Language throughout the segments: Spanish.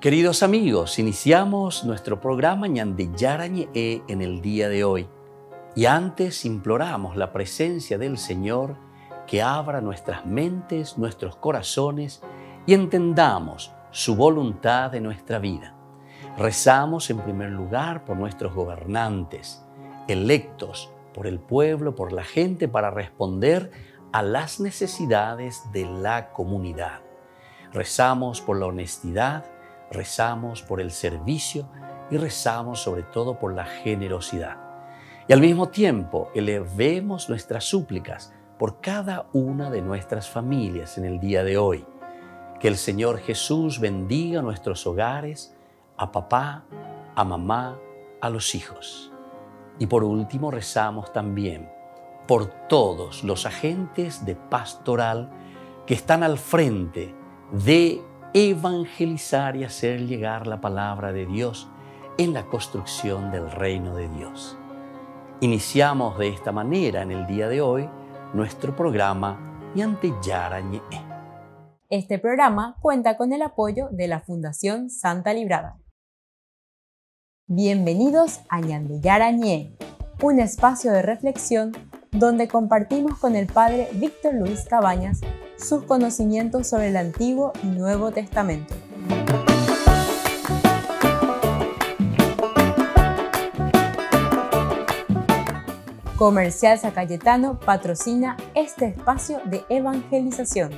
Queridos amigos, iniciamos nuestro programa Ñande Yarañe en el día de hoy. Y antes imploramos la presencia del Señor que abra nuestras mentes, nuestros corazones y entendamos su voluntad en nuestra vida. Rezamos en primer lugar por nuestros gobernantes, electos por el pueblo, por la gente, para responder a las necesidades de la comunidad. Rezamos por la honestidad, rezamos por el servicio y rezamos sobre todo por la generosidad. Y al mismo tiempo elevemos nuestras súplicas por cada una de nuestras familias en el día de hoy. Que el Señor Jesús bendiga nuestros hogares, a papá, a mamá, a los hijos. Y por último rezamos también por todos los agentes de pastoral que están al frente de evangelizar y hacer llegar la palabra de Dios en la construcción del reino de Dios. Iniciamos de esta manera en el día de hoy nuestro programa Ñande Yarañe. Este programa cuenta con el apoyo de la Fundación Santa Librada. Bienvenidos a Ñande Yarañe, un espacio de reflexión donde compartimos con el Padre Víctor Luis Cabañas sus conocimientos sobre el Antiguo y Nuevo Testamento. Comercial San Cayetano patrocina este espacio de evangelización.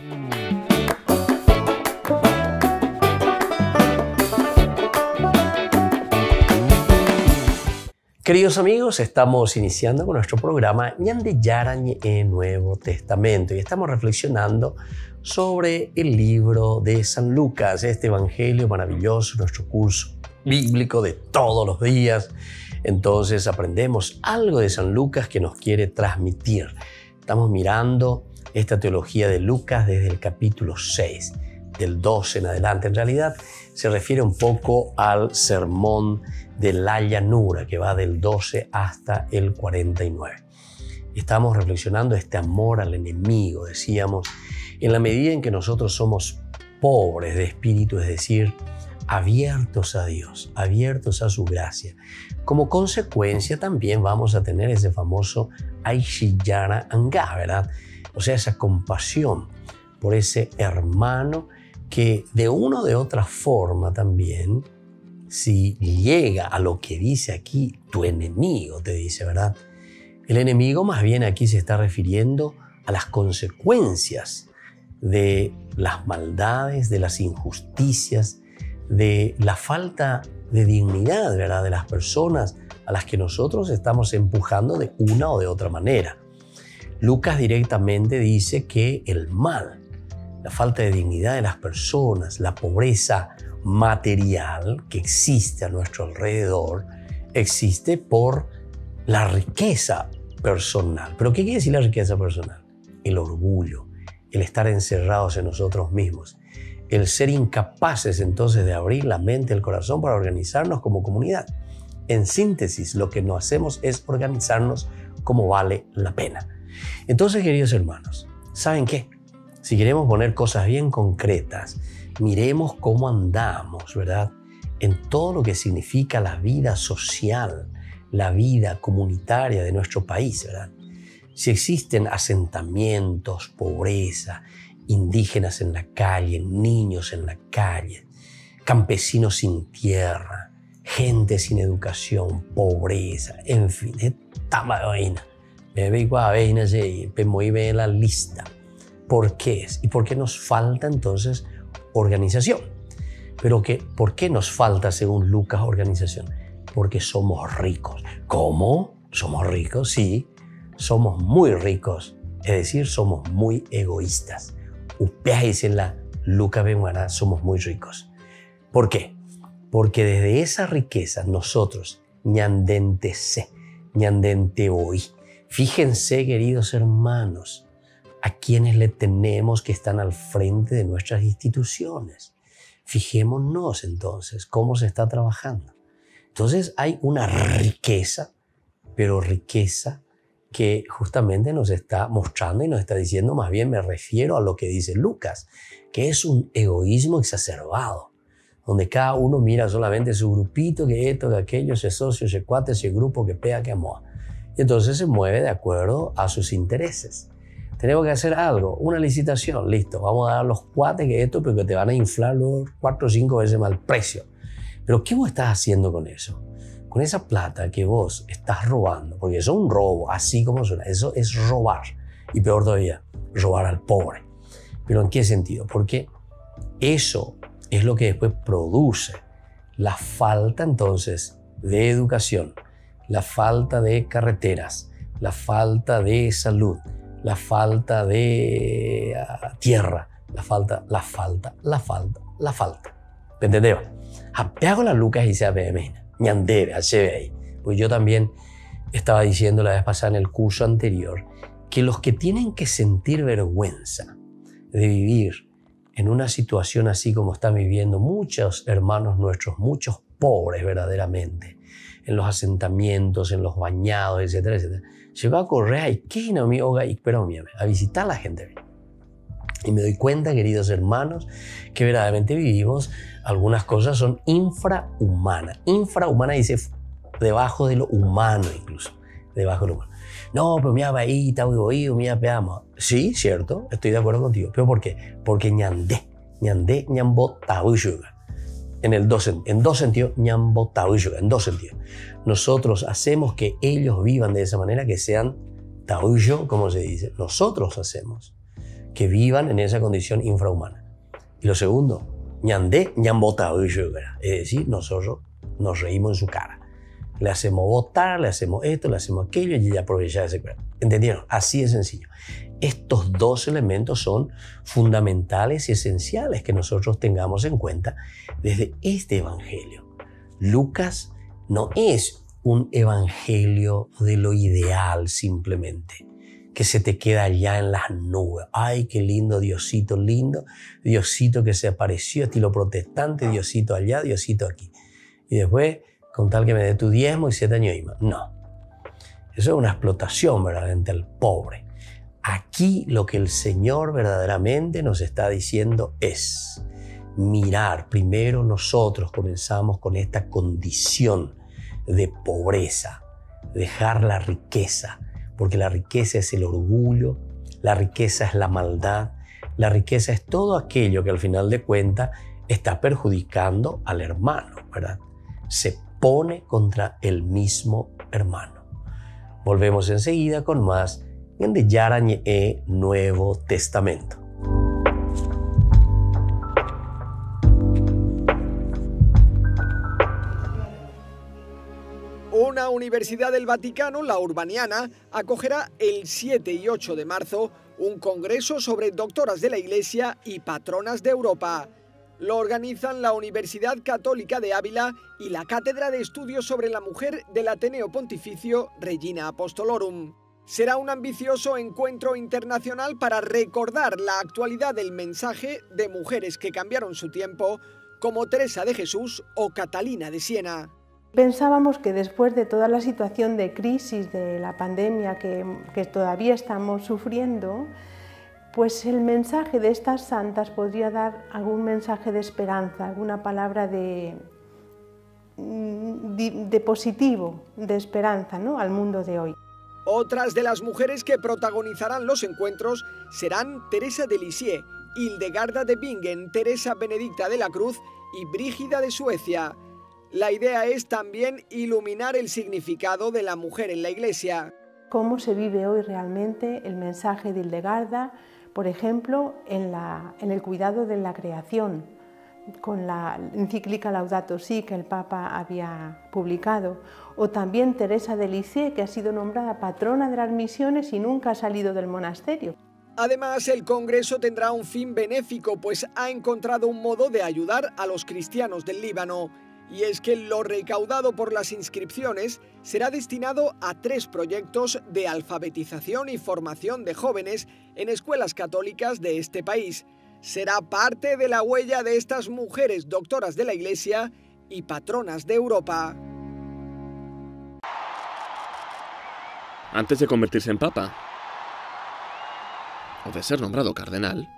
Queridos amigos, estamos iniciando con nuestro programa Ñande Yarañe en Nuevo Testamento y estamos reflexionando sobre el libro de San Lucas, este evangelio maravilloso, nuestro curso bíblico de todos los días. Entonces aprendemos algo de San Lucas que nos quiere transmitir. Estamos mirando esta teología de Lucas desde el capítulo 6, del 12 en adelante. En realidad se refiere un poco al sermón de la llanura que va del 12 hasta el 49. Estamos reflexionando este amor al enemigo, decíamos, en la medida en que nosotros somos pobres de espíritu, es decir, abiertos a Dios, abiertos a su gracia. Como consecuencia también vamos a tener ese famoso Aishiyara Anga, ¿verdad? O sea, esa compasión por ese hermano que de una o de otra forma también, si llega a lo que dice aquí, tu enemigo te dice, ¿verdad? El enemigo más bien aquí se está refiriendo a las consecuencias de las maldades, de las injusticias, de la falta de dignidad, ¿verdad?, de las personas a las que nosotros estamos empujando de una o de otra manera. Lucas directamente dice que el mal, la falta de dignidad de las personas, la pobreza material que existe a nuestro alrededor, existe por la riqueza personal. ¿Pero qué quiere decir la riqueza personal? El orgullo, el estar encerrados en nosotros mismos, el ser incapaces entonces de abrir la mente, el corazón para organizarnos como comunidad. En síntesis, lo que no hacemos es organizarnos como vale la pena. Entonces, queridos hermanos, ¿saben qué? Si queremos poner cosas bien concretas, miremos cómo andamos, ¿verdad?, en todo lo que significa la vida social, la vida comunitaria de nuestro país, ¿verdad? Si existen asentamientos, pobreza, indígenas en la calle, niños en la calle, campesinos sin tierra, gente sin educación, pobreza, en fin, esta vaina. Me veo a ver la lista. ¿Por qué es? ¿Y por qué nos falta entonces organización? Pero ¿por qué nos falta, según Lucas, organización? Porque somos ricos. ¿Cómo? ¿Somos ricos? Sí, somos muy ricos. Es decir, somos muy egoístas. Ustedes dicen la Lucas Benguara, somos muy ricos. ¿Por qué? Porque desde esa riqueza nosotros, ñandente hoy. Fíjense, queridos hermanos, a quienes le tenemos que están al frente de nuestras instituciones. Fijémonos entonces cómo se está trabajando. Entonces hay una riqueza, pero riqueza que justamente nos está mostrando y nos está diciendo, más bien me refiero a lo que dice Lucas, que es un egoísmo exacerbado. donde cada uno mira solamente su grupito, que esto, que aquello, ese socio, ese cuate, ese grupo, que pega, que amoa. Y entonces se mueve de acuerdo a sus intereses. Tenemos que hacer algo, una licitación, listo, vamos a dar los cuates que esto, porque te van a inflar luego 4 o 5 veces más el precio. Pero ¿qué vos estás haciendo con eso? Con esa plata que vos estás robando, porque eso es un robo, así como suena, eso es robar. Y peor todavía, robar al pobre. ¿Pero en qué sentido? Porque eso es lo que después produce la falta entonces de educación, la falta de carreteras, la falta de salud, la falta de tierra, la falta. ¿Me entendés? Apeago las lucas y se apemena, ñandebe, ahí. Pues yo también estaba diciendo la vez pasada en el curso anterior que los que tienen que sentir vergüenza de vivir en una situación así como están viviendo muchos hermanos nuestros, muchos pobres verdaderamente, en los asentamientos, en los bañados, etcétera, etcétera. Llegó a correr a visitar a la gente. Y me doy cuenta, queridos hermanos, que verdaderamente vivimos, algunas cosas son infrahumanas. Infrahumana dice debajo de lo humano incluso, debajo de lo humano. No, pero mira, ahí está oído, mira, veamos. Sí, cierto, estoy de acuerdo contigo. ¿Pero por qué? Porque ñambó tauyuga. En dos sentidos, ñambó tauyuga, en dos sentidos. Nosotros hacemos que ellos vivan de esa manera, que sean tauyo, como se dice. Nosotros hacemos que vivan en esa condición infrahumana. Y lo segundo, ñambó tauyuga. Es decir, nosotros nos reímos en su cara. Le hacemos votar, le hacemos esto, le hacemos aquello y ella aprovecha de ese cuerpo. ¿Entendieron? Así de sencillo. Estos dos elementos son fundamentales y esenciales que nosotros tengamos en cuenta desde este evangelio. Lucas no es un evangelio de lo ideal simplemente, que se te queda allá en las nubes. ¡Ay, qué lindo, Diosito lindo! Diosito que se apareció, estilo protestante, Diosito allá, Diosito aquí. Y después, con tal que me dé tu diezmo y 7 años y más. No. Eso es una explotación verdaderamente al pobre. Aquí lo que el Señor verdaderamente nos está diciendo es mirar. Primero nosotros comenzamos con esta condición de pobreza, dejar la riqueza, porque la riqueza es el orgullo, la riqueza es la maldad, la riqueza es todo aquello que al final de cuentas está perjudicando al hermano, ¿verdad? Se pone contra el mismo hermano. Volvemos enseguida con más en de Yarañe Nuevo Testamento. Una universidad del Vaticano, la Urbaniana, acogerá el 7 y 8 de marzo un congreso sobre doctoras de la Iglesia y patronas de Europa. Lo organizan la Universidad Católica de Ávila y la Cátedra de Estudios sobre la Mujer del Ateneo Pontificio Regina Apostolorum. Será un ambicioso encuentro internacional para recordar la actualidad del mensaje de mujeres que cambiaron su tiempo, como Teresa de Jesús o Catalina de Siena. Pensábamos que después de toda la situación de crisis de la pandemia que todavía estamos sufriendo, pues el mensaje de estas santas podría dar algún mensaje de esperanza, alguna palabra de positivo, de esperanza, ¿no?, al mundo de hoy. Otras de las mujeres que protagonizarán los encuentros serán Teresa de Lisieux, Hildegarda de Bingen, Teresa Benedicta de la Cruz y Brígida de Suecia. La idea es también iluminar el significado de la mujer en la Iglesia. Cómo se vive hoy realmente el mensaje de Hildegarda, por ejemplo, en el cuidado de la creación, con la encíclica Laudato Si que el Papa había publicado, o también Teresa de Lisieux, que ha sido nombrada patrona de las misiones y nunca ha salido del monasterio. Además, el Congreso tendrá un fin benéfico, pues ha encontrado un modo de ayudar a los cristianos del Líbano. Y es que lo recaudado por las inscripciones será destinado a 3 proyectos de alfabetización y formación de jóvenes en escuelas católicas de este país. Será parte de la huella de estas mujeres doctoras de la Iglesia y patronas de Europa. Antes de convertirse en papa, o de ser nombrado cardenal,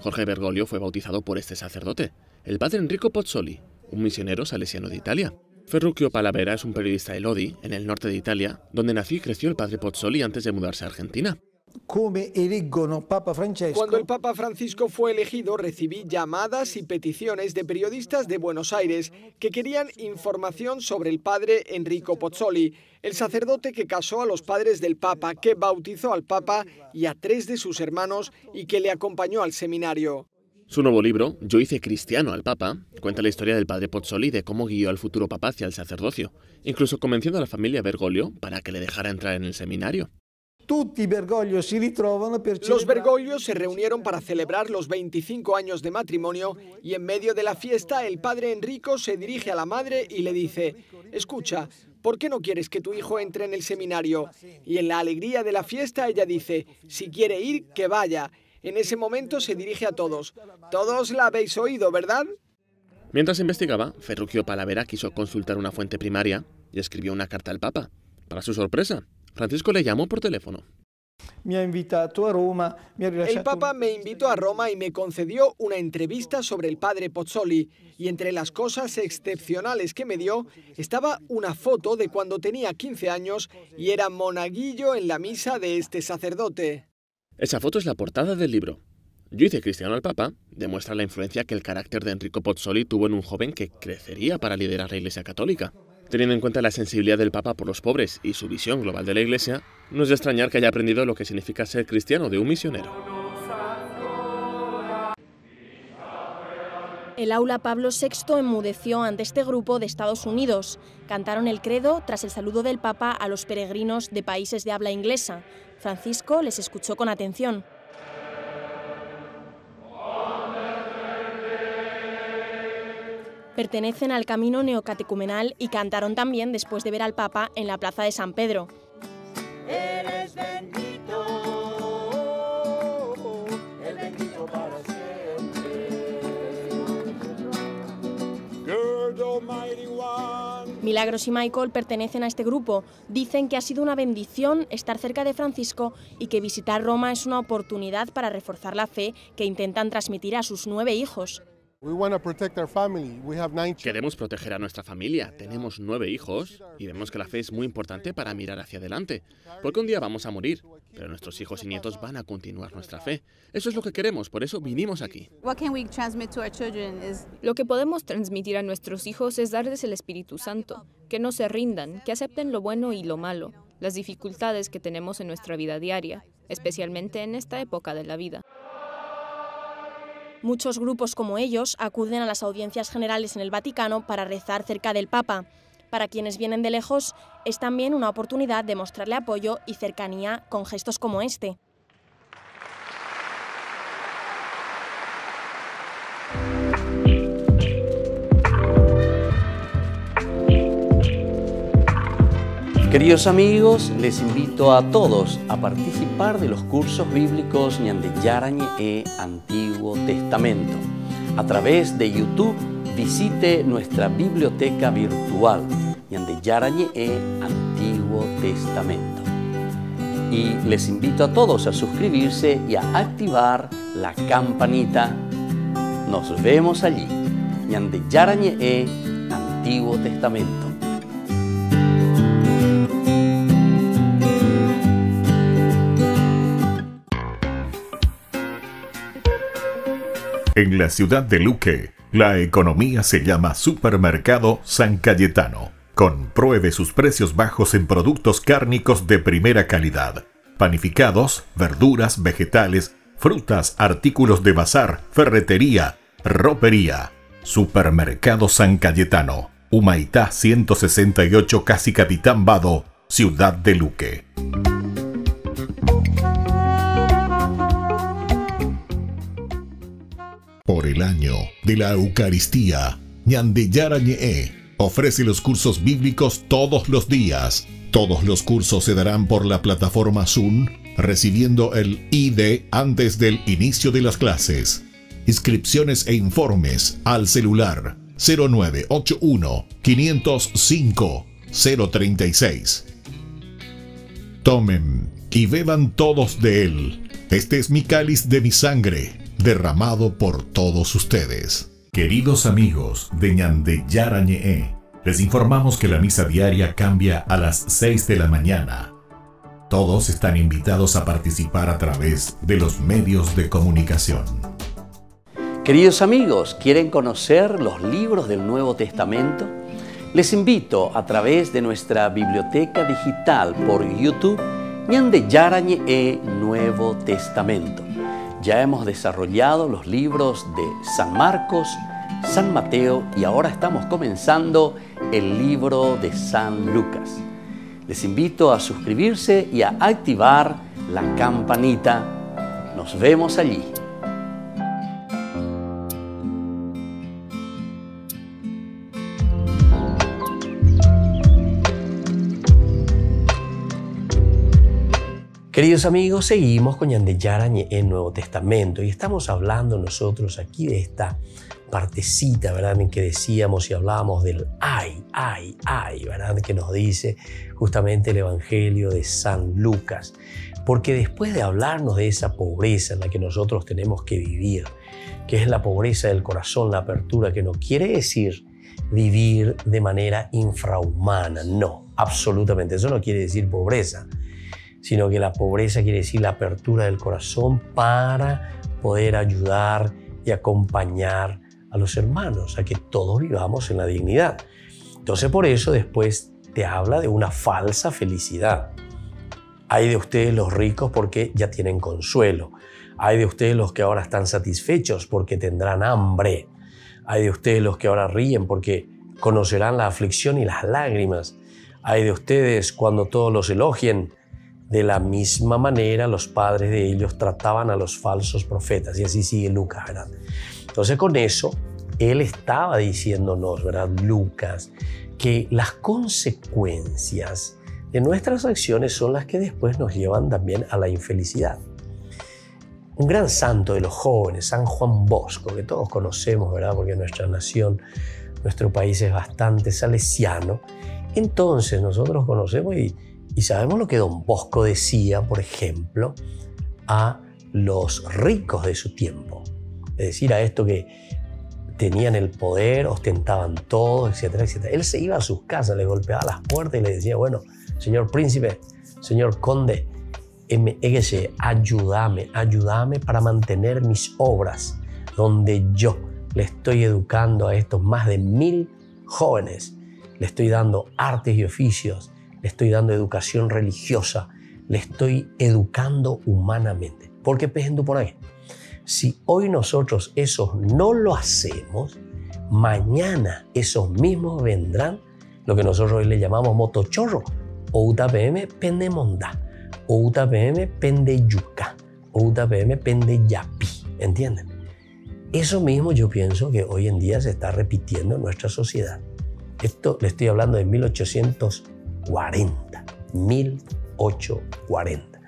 Jorge Bergoglio fue bautizado por este sacerdote, el padre Enrico Pozzoli, un misionero salesiano de Italia. Ferruccio Palavera es un periodista de Lodi, en el norte de Italia, donde nació y creció el padre Pozzoli antes de mudarse a Argentina. Cuando el Papa Francisco fue elegido, recibí llamadas y peticiones de periodistas de Buenos Aires que querían información sobre el padre Enrico Pozzoli, el sacerdote que casó a los padres del Papa, que bautizó al Papa y a 3 de sus hermanos y que le acompañó al seminario. Su nuevo libro, Yo hice cristiano al Papa, cuenta la historia del padre Pozzoli y de cómo guió al futuro Papa hacia el sacerdocio, incluso convenciendo a la familia Bergoglio para que le dejara entrar en el seminario. Los Bergoglio se reunieron para celebrar los 25 años de matrimonio y en medio de la fiesta el padre Enrico se dirige a la madre y le dice: escucha, ¿por qué no quieres que tu hijo entre en el seminario? Y en la alegría de la fiesta ella dice: si quiere ir, que vaya. En ese momento se dirige a todos. Todos la habéis oído, ¿verdad? Mientras investigaba, Ferruccio Palavera quiso consultar una fuente primaria y escribió una carta al Papa. Para su sorpresa, Francisco le llamó por teléfono. El Papa me invitó a Roma y me concedió una entrevista sobre el padre Pozzoli. Y entre las cosas excepcionales que me dio, estaba una foto de cuando tenía 15 años y era monaguillo en la misa de este sacerdote. Esa foto es la portada del libro. Yo hice cristiano al Papa demuestra la influencia que el carácter de Enrico Pozzoli tuvo en un joven que crecería para liderar la Iglesia Católica. Teniendo en cuenta la sensibilidad del Papa por los pobres y su visión global de la Iglesia, no es de extrañar que haya aprendido lo que significa ser cristiano de un misionero. El aula Pablo VI enmudeció ante este grupo de Estados Unidos. Cantaron el credo tras el saludo del Papa a los peregrinos de países de habla inglesa. Francisco les escuchó con atención. Pertenecen al camino neocatecumenal y cantaron también después de ver al Papa en la plaza de San Pedro. Eres bendito, el bendito para siempre. Good Almighty One. Milagros y Michael pertenecen a este grupo. Dicen que ha sido una bendición estar cerca de Francisco y que visitar Roma es una oportunidad para reforzar la fe que intentan transmitir a sus 9 hijos. Queremos proteger a nuestra familia. Tenemos 9 hijos y vemos que la fe es muy importante para mirar hacia adelante. Porque un día vamos a morir, pero nuestros hijos y nietos van a continuar nuestra fe. Eso es lo que queremos, por eso vinimos aquí. Lo que podemos transmitir a nuestros hijos es darles el Espíritu Santo, que no se rindan, que acepten lo bueno y lo malo, las dificultades que tenemos en nuestra vida diaria, especialmente en esta época de la vida. Muchos grupos como ellos acuden a las audiencias generales en el Vaticano para rezar cerca del Papa. Para quienes vienen de lejos, es también una oportunidad de mostrarle apoyo y cercanía con gestos como este. Queridos amigos, les invito a todos a participar de los cursos bíblicos Ñande Yarañe e Antiguo Testamento. A través de YouTube, visite nuestra biblioteca virtual Ñande Yarañe e Antiguo Testamento. Y les invito a todos a suscribirse y a activar la campanita. Nos vemos allí. Ñande Yarañe e Antiguo Testamento. En la ciudad de Luque, la economía se llama Supermercado San Cayetano. Compruebe sus precios bajos en productos cárnicos de primera calidad. Panificados, verduras, vegetales, frutas, artículos de bazar, ferretería, ropería. Supermercado San Cayetano, Humaitá 168, Casi Capitán Vado, ciudad de Luque. Por el año de la Eucaristía, Ñande Yarañe ofrece los cursos bíblicos todos los días. Todos los cursos se darán por la plataforma Zoom, recibiendo el ID antes del inicio de las clases. Inscripciones e informes al celular 0981 505 036. Tomen y beban todos de él. Este es mi cáliz de mi sangre, derramado por todos ustedes. Queridos amigos de Ñande Yarañe, les informamos que la misa diaria cambia a las 6 de la mañana. Todos están invitados a participar a través de los medios de comunicación. Queridos amigos, ¿quieren conocer los libros del Nuevo Testamento? Les invito a través de nuestra biblioteca digital por YouTube, Ñande Yarañe Nuevo Testamento. Ya hemos desarrollado los libros de San Marcos, San Mateo y ahora estamos comenzando el libro de San Lucas. Les invito a suscribirse y a activar la campanita. Nos vemos allí. Queridos amigos, seguimos con Ñande Yarañe en Nuevo Testamento y estamos hablando nosotros aquí de esta partecita, ¿verdad?, en que decíamos y hablábamos del ay, ¿verdad?, que nos dice justamente el Evangelio de San Lucas. Porque después de hablarnos de esa pobreza en la que nosotros tenemos que vivir, que es la pobreza del corazón, la apertura, que no quiere decir vivir de manera infrahumana, no, absolutamente, eso no quiere decir pobreza, sino que la pobreza quiere decir la apertura del corazón para poder ayudar y acompañar a los hermanos, a que todos vivamos en la dignidad. Entonces por eso después te habla de una falsa felicidad. Hay de ustedes los ricos porque ya tienen consuelo. Hay de ustedes los que ahora están satisfechos porque tendrán hambre. Hay de ustedes los que ahora ríen porque conocerán la aflicción y las lágrimas. Hay de ustedes cuando todos los elogien. De la misma manera, los padres de ellos trataban a los falsos profetas. Y así sigue Lucas, ¿verdad? Entonces, con eso, él estaba diciéndonos, ¿verdad, Lucas, que las consecuencias de nuestras acciones son las que después nos llevan también a la infelicidad. Un gran santo de los jóvenes, San Juan Bosco, que todos conocemos, ¿verdad?, porque nuestra nación, nuestro país es bastante salesiano. Entonces, nosotros conocemos y sabemos lo que don Bosco decía, por ejemplo, a los ricos de su tiempo. Es decir, a estos que tenían el poder, ostentaban todo, etcétera, etcétera. Él se iba a sus casas, le golpeaba las puertas y le decía, bueno, señor príncipe, señor conde, ayúdame para mantener mis obras, donde yo le estoy educando a estos más de 1000 jóvenes. Le estoy dando artes y oficios, le estoy dando educación religiosa, le estoy educando humanamente. Porque pejen por ahí. Si hoy nosotros eso no lo hacemos, mañana esos mismos vendrán, lo que nosotros hoy le llamamos motochorro, o UTPM pendemondá, o UTPM pendeyuca, o UTPM pendeyapi, ¿entienden? Eso mismo yo pienso que hoy en día se está repitiendo en nuestra sociedad. Esto le estoy hablando de 1840. 1840.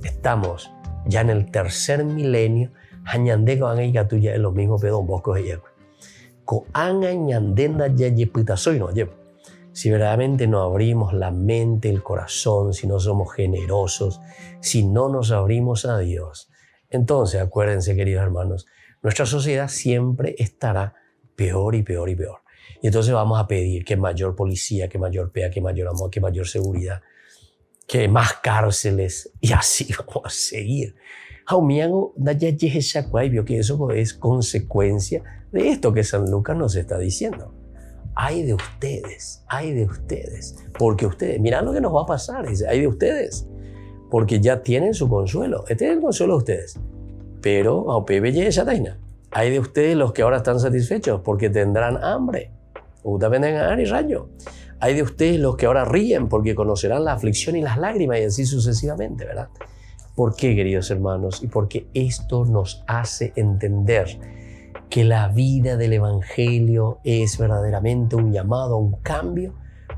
Estamos ya en el tercer milenio. Añande con Angay es lo mismo que don Bosco de lleva. Con Angañandenda ya soy no llevo. Si verdaderamente no abrimos la mente, el corazón, si no somos generosos, si no nos abrimos a Dios, entonces acuérdense, queridos hermanos, nuestra sociedad siempre estará peor y peor y peor. Y entonces vamos a pedir que mayor policía, que mayor PEA, que mayor amor, que mayor seguridad, que más cárceles, y así vamos a seguir. Que eso es consecuencia de esto que San Lucas nos está diciendo. Ay de ustedes, porque ustedes, mirad lo que nos va a pasar, dice, ay de ustedes, porque ya tienen su consuelo. Este es el consuelo de ustedes, pero hay de ustedes los que ahora están satisfechos, porque tendrán hambre. Hay de ustedes los que ahora ríen porque conocerán la aflicción y las lágrimas y así sucesivamente, ¿verdad? ¿Por qué, queridos hermanos? Y porque esto nos hace entender que la vida del Evangelio es verdaderamente un llamado a un cambio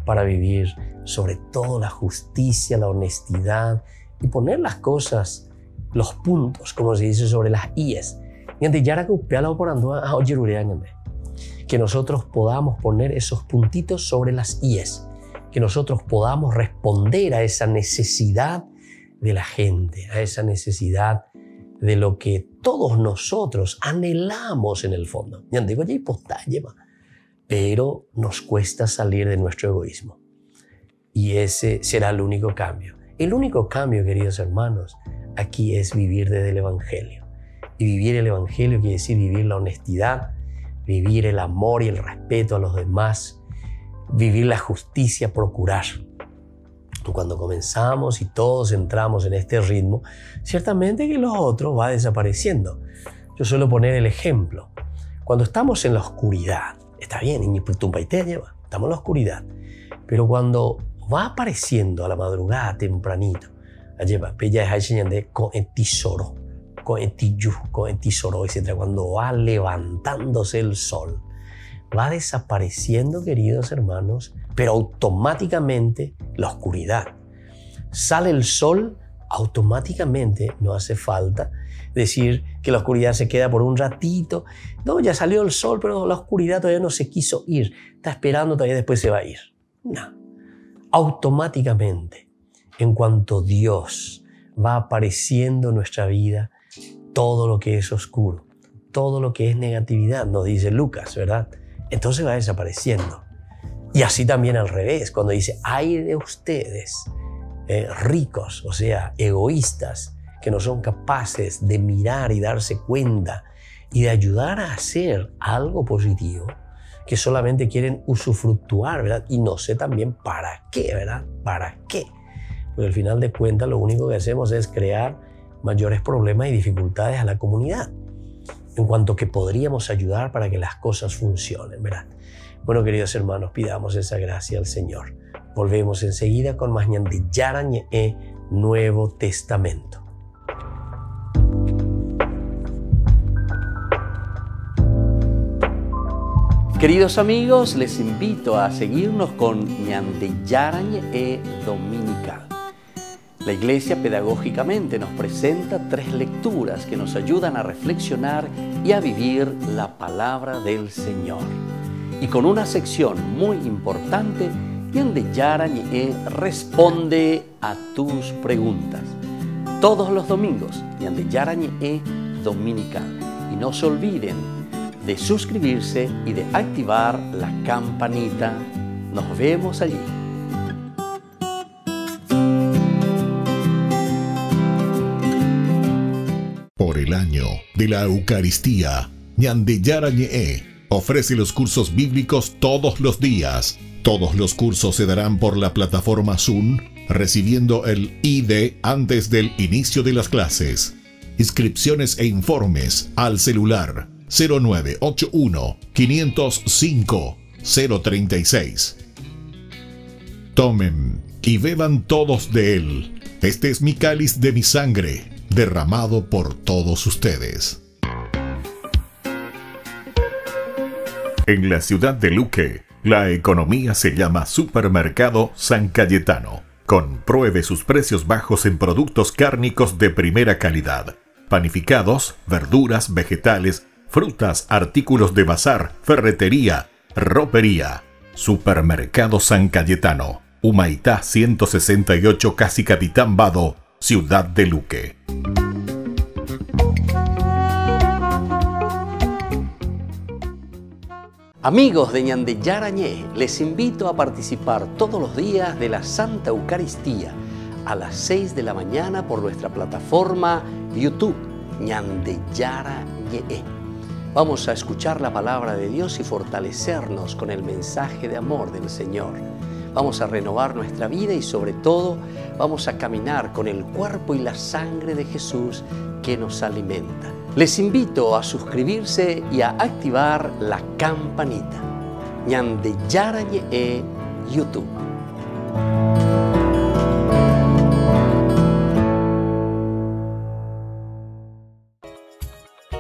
para vivir sobre todo la justicia, la honestidad y poner las cosas, los puntos, como se dice, sobre las IES. Que nosotros podamos poner esos puntitos sobre las IES, que nosotros podamos responder a esa necesidad de la gente, a esa necesidad de lo que todos nosotros anhelamos en el fondo. Pero nos cuesta salir de nuestro egoísmo. Y ese será el único cambio. El único cambio, queridos hermanos, aquí es vivir desde el Evangelio. Y vivir el Evangelio quiere decir vivir la honestidad, vivir el amor y el respeto a los demás, vivir la justicia, procurar. Cuando comenzamos y todos entramos en este ritmo, ciertamente que lo otro va desapareciendo. Yo suelo poner el ejemplo. Cuando estamos en la oscuridad, está bien, estamos en la oscuridad, pero cuando va apareciendo a la madrugada tempranito, etc., cuando va levantándose el sol, va desapareciendo, queridos hermanos, pero automáticamente la oscuridad. Sale el sol, automáticamente no hace falta decir que la oscuridad se queda por un ratito. No, ya salió el sol, pero la oscuridad todavía no se quiso ir. Está esperando, todavía después se va a ir. No. Automáticamente, en cuanto Dios va apareciendo en nuestra vida, todo lo que es oscuro, todo lo que es negatividad, nos dice Lucas, ¿verdad? Entonces va desapareciendo. Y así también al revés, cuando dice, ay de ustedes, ricos, o sea, egoístas, que no son capaces de mirar y darse cuenta y de ayudar a hacer algo positivo, que solamente quieren usufructuar, ¿verdad? Y no sé también para qué, ¿verdad? ¿Para qué? Porque al final de cuentas lo único que hacemos es crear mayores problemas y dificultades a la comunidad, en cuanto que podríamos ayudar para que las cosas funcionen, ¿verdad? Bueno, queridos hermanos, pidamos esa gracia al Señor. Volvemos enseguida con más Ñande Yarañe Nuevo Testamento. Queridos amigos, les invito a seguirnos con Ñande Yarañe Dominical. La Iglesia pedagógicamente nos presenta 3 lecturas que nos ayudan a reflexionar y a vivir la palabra del Señor. Y con una sección muy importante, Ñande Yarañe responde a tus preguntas. Todos los domingos, Ñande Yarañe Dominical. Y no se olviden de suscribirse y de activar la campanita. Nos vemos allí. Por el año de la Eucaristía, Ñande Yarañe ofrece los cursos bíblicos todos los días. Todos los cursos se darán por la plataforma Zoom, recibiendo el ID antes del inicio de las clases. Inscripciones e informes al celular 0981 505 036. Tomen y beban todos de él. Este es mi cáliz de mi sangre, derramado por todos ustedes. En la ciudad de Luque, la economía se llama Supermercado San Cayetano. Compruebe sus precios bajos en productos cárnicos de primera calidad. Panificados, verduras, vegetales, frutas, artículos de bazar, ferretería, ropería. Supermercado San Cayetano. Humaitá 168, Casi Capitán Vado, ciudad de Luque. Amigos de Ñande Yarañe, les invito a participar todos los días de la Santa Eucaristía a las 6 de la mañana por nuestra plataforma YouTube, Ñande Yarañe. Vamos a escuchar la palabra de Dios y fortalecernos con el mensaje de amor del Señor. Vamos a renovar nuestra vida y sobre todo vamos a caminar con el cuerpo y la sangre de Jesús que nos alimenta. Les invito a suscribirse y a activar la campanita. Ñande Yarañe YouTube.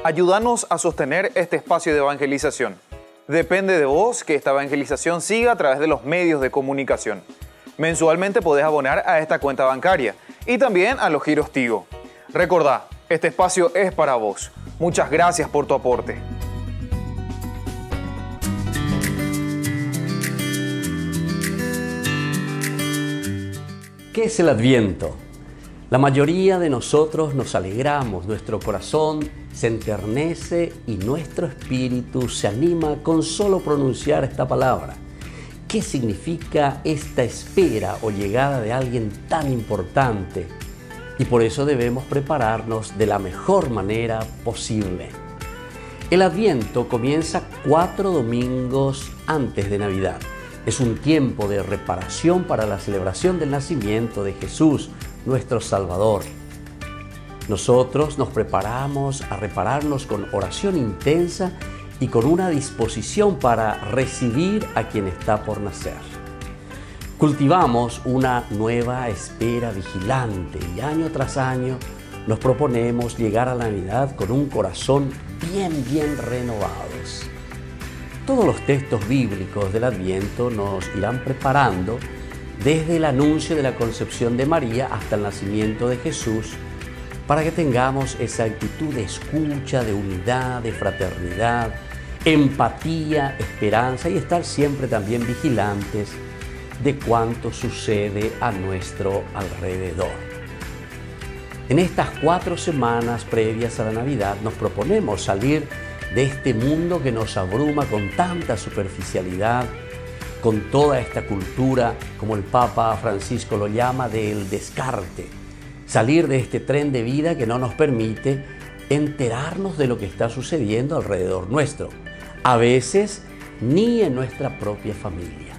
Ayúdanos a sostener este espacio de evangelización. Depende de vos que esta evangelización siga a través de los medios de comunicación. Mensualmente podés abonar a esta cuenta bancaria y también a los giros Tigo. Recordá, este espacio es para vos. Muchas gracias por tu aporte. ¿Qué es el Adviento? La mayoría de nosotros nos alegramos, nuestro corazón se enternece y nuestro espíritu se anima con solo pronunciar esta palabra. ¿Qué significa esta espera o llegada de alguien tan importante? Y por eso debemos prepararnos de la mejor manera posible. El Adviento comienza 4 domingos antes de Navidad. Es un tiempo de reparación para la celebración del nacimiento de Jesús, nuestro Salvador. Nosotros nos preparamos a repararnos con oración intensa y con una disposición para recibir a quien está por nacer. Cultivamos una nueva espera vigilante y año tras año nos proponemos llegar a la Navidad con un corazón bien renovados. Todos los textos bíblicos del Adviento nos irán preparando desde el anuncio de la concepción de María hasta el nacimiento de Jesús, para que tengamos esa actitud de escucha, de unidad, de fraternidad, empatía, esperanza y estar siempre también vigilantes de cuanto sucede a nuestro alrededor. En estas 4 semanas previas a la Navidad nos proponemos salir de este mundo que nos abruma con tanta superficialidad, con toda esta cultura, como el Papa Francisco lo llama, del descarte. Salir de este tren de vida que no nos permite enterarnos de lo que está sucediendo alrededor nuestro, a veces ni en nuestra propia familia.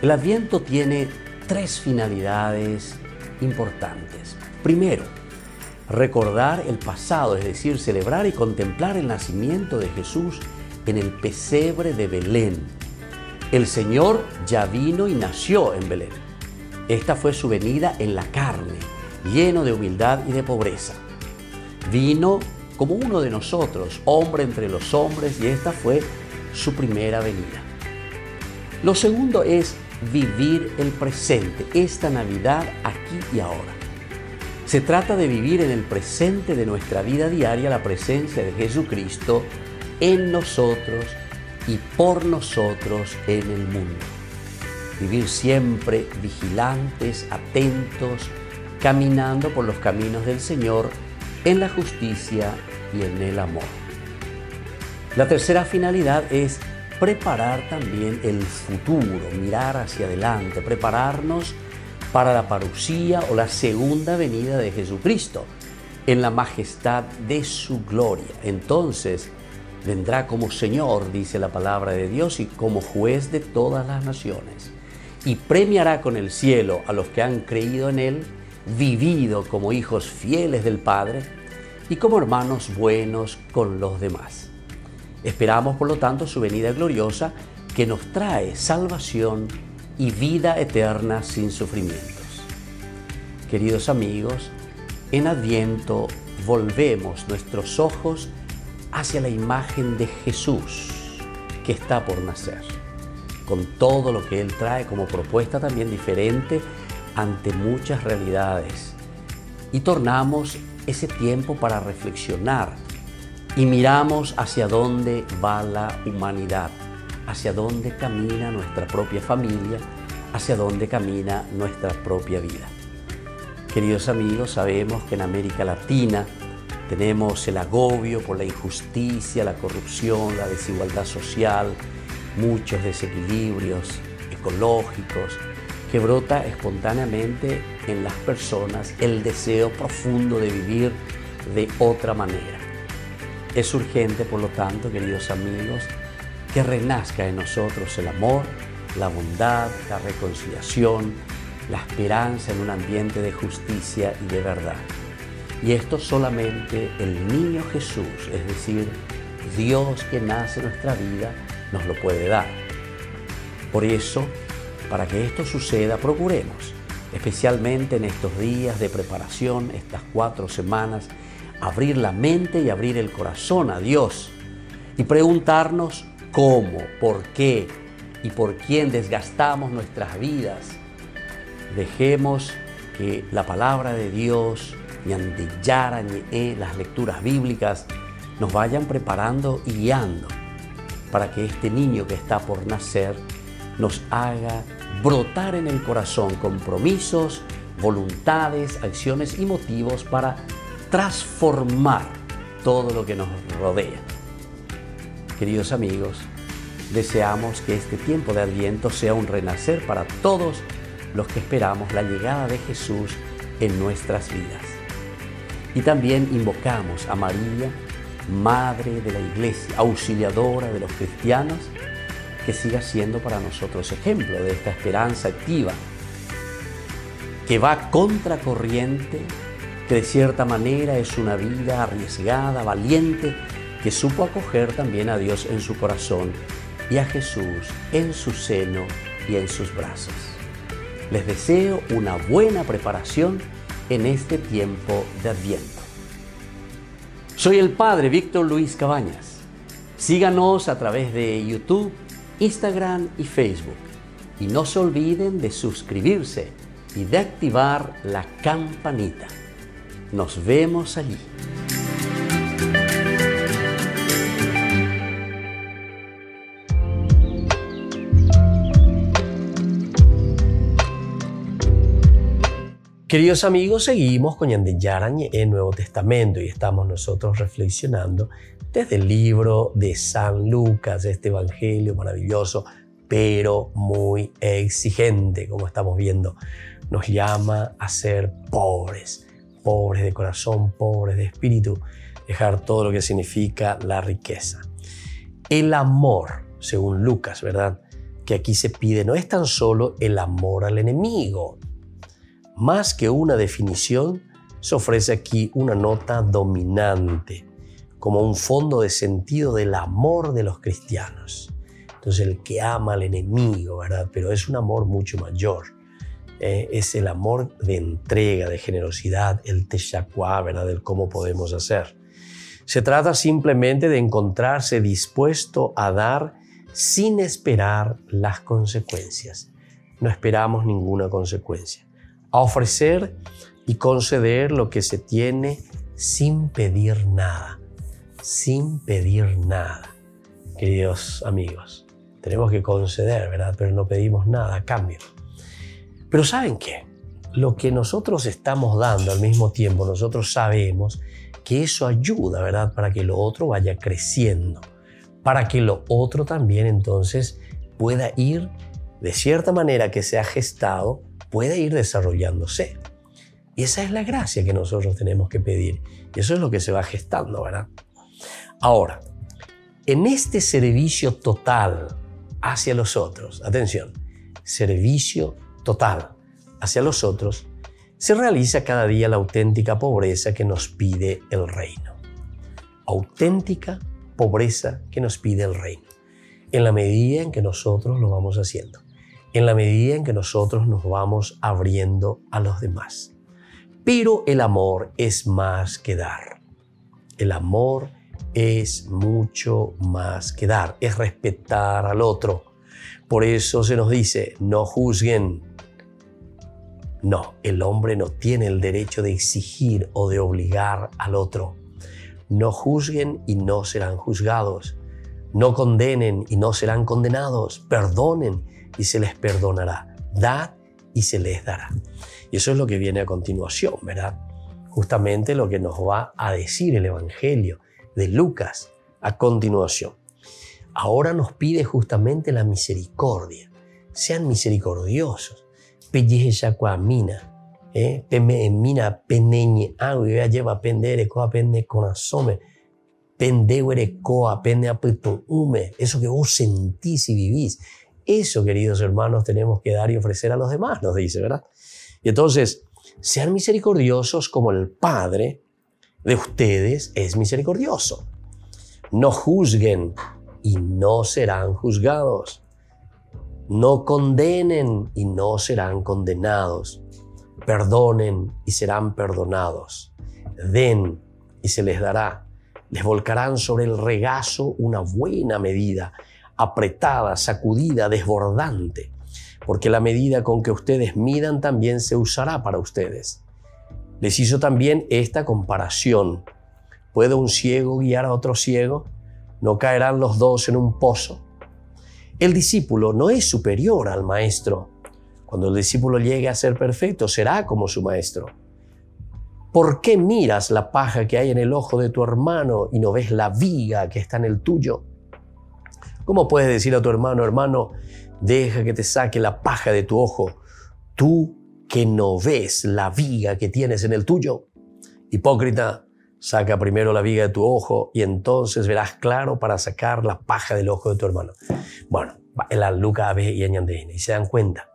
El Adviento tiene 3 finalidades importantes. Primero, recordar el pasado, es decir, celebrar y contemplar el nacimiento de Jesús en el pesebre de Belén. El Señor ya vino y nació en Belén. Esta fue su venida en la carne, lleno de humildad y de pobreza. Vino como uno de nosotros, hombre entre los hombres, y esta fue su primera venida. Lo segundo es vivir el presente, esta Navidad aquí y ahora. Se trata de vivir en el presente de nuestra vida diaria la presencia de Jesucristo en nosotros y por nosotros en el mundo. Vivir siempre vigilantes, atentos, caminando por los caminos del Señor en la justicia y en el amor. La tercera finalidad es preparar también el futuro, mirar hacia adelante, prepararnos para la parucía o la segunda venida de Jesucristo en la majestad de su gloria. Entonces vendrá como Señor, dice la palabra de Dios, y como juez de todas las naciones, y premiará con el cielo a los que han creído en Él, vivido como hijos fieles del Padre y como hermanos buenos con los demás. Esperamos, por lo tanto, su venida gloriosa, que nos trae salvación y vida eterna sin sufrimientos. Queridos amigos, en Adviento volvemos nuestros ojos hacia la imagen de Jesús que está por nacer, con todo lo que Él trae como propuesta también diferente ante muchas realidades. Y tornamos ese tiempo para reflexionar y miramos hacia dónde va la humanidad, hacia dónde camina nuestra propia familia, hacia dónde camina nuestra propia vida. Queridos amigos, sabemos que en América Latina tenemos el agobio por la injusticia, la corrupción, la desigualdad social, muchos desequilibrios ecológicos, que brota espontáneamente en las personas el deseo profundo de vivir de otra manera. Es urgente, por lo tanto, queridos amigos, que renazca en nosotros el amor, la bondad, la reconciliación, la esperanza en un ambiente de justicia y de verdad. Y esto solamente el niño Jesús, es decir, Dios que nace en nuestra vida, nos lo puede dar. Por eso, para que esto suceda, procuremos, especialmente en estos días de preparación, estas 4 semanas, abrir la mente y abrir el corazón a Dios y preguntarnos cómo, por qué y por quién desgastamos nuestras vidas. Dejemos que la palabra de Dios, las lecturas bíblicas, nos vayan preparando y guiando para que este niño que está por nacer nos haga brotar en el corazón compromisos voluntades, acciones y motivos para transformar todo lo que nos rodea. Queridos amigos, deseamos que este tiempo de Adviento sea un renacer para todos los que esperamos la llegada de Jesús en nuestras vidas. Y también invocamos a María, Madre de la Iglesia, auxiliadora de los cristianos, que siga siendo para nosotros ejemplo de esta esperanza activa, que va contracorriente, que de cierta manera es una vida arriesgada, valiente, que supo acoger también a Dios en su corazón y a Jesús en su seno y en sus brazos. Les deseo una buena preparación en este tiempo de Adviento. Soy el Padre Víctor Luis Cabañas. Síganos a través de YouTube, Instagram y Facebook. Y no se olviden de suscribirse y de activar la campanita. Nos vemos allí. Queridos amigos, seguimos con Ñandeyarañe en Nuevo Testamento y estamos nosotros reflexionando desde el libro de San Lucas, este evangelio maravilloso, pero muy exigente, como estamos viendo. Nos llama a ser pobres, pobres de corazón, pobres de espíritu, dejar todo lo que significa la riqueza. El amor, según Lucas, ¿verdad?, que aquí se pide, no es tan solo el amor al enemigo. Más que una definición, se ofrece aquí una nota dominante, como un fondo de sentido del amor de los cristianos. Entonces, el que ama al enemigo, ¿verdad? Pero es un amor mucho mayor. Es el amor de entrega, de generosidad, el teshakuá, ¿verdad? Del cómo podemos hacer. Se trata simplemente de encontrarse dispuesto a dar sin esperar las consecuencias. No esperamos ninguna consecuencia. A ofrecer y conceder lo que se tiene sin pedir nada, sin pedir nada. Queridos amigos, tenemos que conceder, ¿verdad? Pero no pedimos nada a cambio. Pero ¿saben qué? Lo que nosotros estamos dando al mismo tiempo, nosotros sabemos que eso ayuda, ¿verdad? Para que lo otro vaya creciendo, para que lo otro también entonces pueda ir, de cierta manera que se ha gestado, pueda ir desarrollándose. Y esa es la gracia que nosotros tenemos que pedir. Y eso es lo que se va gestando, ¿verdad? Ahora, en este servicio total hacia los otros, atención, servicio total hacia los otros, se realiza cada día la auténtica pobreza que nos pide el reino. Auténtica pobreza que nos pide el reino. En la medida en que nosotros lo vamos haciendo. En la medida en que nosotros nos vamos abriendo a los demás. Pero el amor es más que dar. El amor es mucho más que dar. Es respetar al otro. Por eso se nos dice, no juzguen. No, el hombre no tiene el derecho de exigir o de obligar al otro. No juzguen y no serán juzgados. No condenen y no serán condenados. Perdonen y se les perdonará. Dad y se les dará. Y eso es lo que viene a continuación, ¿verdad? Justamente lo que nos va a decir el Evangelio de Lucas a continuación. Ahora nos pide justamente la misericordia. Sean misericordiosos. Pelleja cuamina, mina peneñe agua lleva pendere coa pende con asome. Pendeuere coa pende apito hume. Eso que vos sentís y vivís. Eso, queridos hermanos, tenemos que dar y ofrecer a los demás, nos dice, ¿verdad? Y entonces, sean misericordiosos como el Padre de ustedes es misericordioso. No juzguen y no serán juzgados. No condenen y no serán condenados. Perdonen y serán perdonados. Den y se les dará. Les volcarán sobre el regazo una buena medida, apretada, sacudida, desbordante, porque la medida con que ustedes midan también se usará para ustedes. Les hizo también esta comparación. ¿Puede un ciego guiar a otro ciego? ¿No caerán los dos en un pozo? El discípulo no es superior al maestro, Cuando el discípulo llegue a ser perfecto, será como su maestro. ¿Por qué miras la paja que hay en el ojo de tu hermano y no ves la viga que está en el tuyo? ¿Cómo puedes decir a tu hermano, hermano, deja que te saque la paja de tu ojo, tú que no ves la viga que tienes en el tuyo? Hipócrita, saca primero la viga de tu ojo y entonces verás claro para sacar la paja del ojo de tu hermano. Bueno, la Lucas ve y se dan cuenta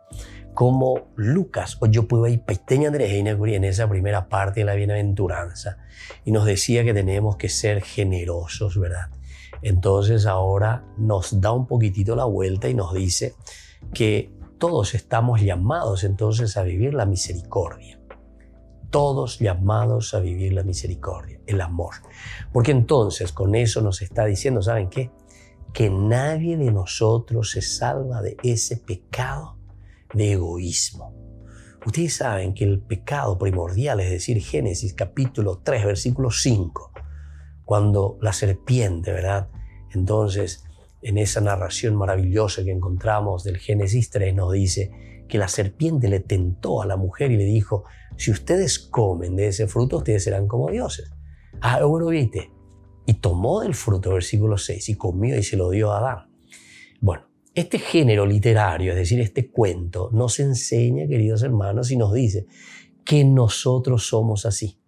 cómo Lucas, o yo puedo ir en esa primera parte de la bienaventuranza y nos decía que tenemos que ser generosos, ¿verdad? Entonces ahora nos da un poquitito la vuelta y nos dice que todos estamos llamados entonces a vivir la misericordia. Todos llamados a vivir la misericordia, el amor. Porque entonces con eso nos está diciendo, ¿saben qué? Que nadie de nosotros se salva de ese pecado de egoísmo. Ustedes saben que el pecado primordial, es decir, Génesis capítulo 3, versículo 5, cuando la serpiente, ¿verdad? Entonces, en esa narración maravillosa que encontramos del Génesis 3, nos dice que la serpiente le tentó a la mujer y le dijo, si ustedes comen de ese fruto, ustedes serán como dioses. Ah, bueno, viste. Y tomó del fruto, versículo 6, y comió y se lo dio a Adán. Bueno, este género literario, es decir, este cuento, nos enseña, queridos hermanos, y nos dice que nosotros somos así.